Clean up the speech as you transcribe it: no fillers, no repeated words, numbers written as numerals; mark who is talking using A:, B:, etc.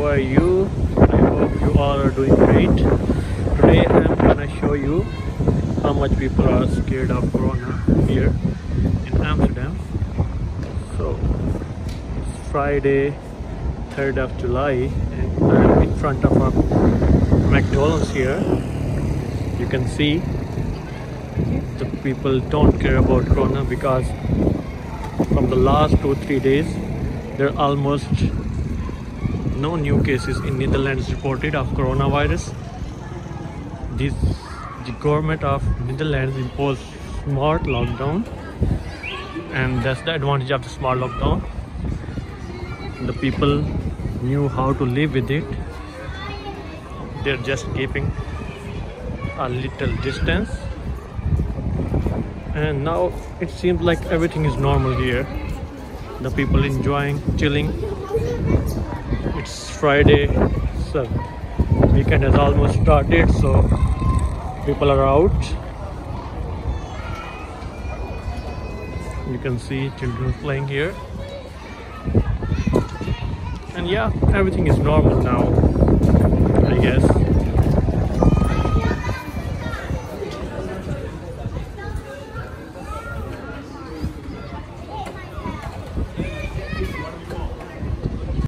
A: are you? I hope you all are doing great. Today I'm gonna show you how much people are scared of corona here in Amsterdam. So it's Friday 3rd of July and I'm in front of a McDonald's here. You can see the people don't care about corona because from the last 2-3 days there are almost no new cases in Netherlands reported of coronavirus. The government of Netherlands imposed smart lockdown, and that's the advantage of the smart lockdown. The people knew how to live with it. They're just keeping a little distance, and now it seems like everything is normal here. The people enjoying, chilling. It's Friday, so weekend has almost started, so people are out. You can see children playing here, and yeah, everything is normal now, I guess.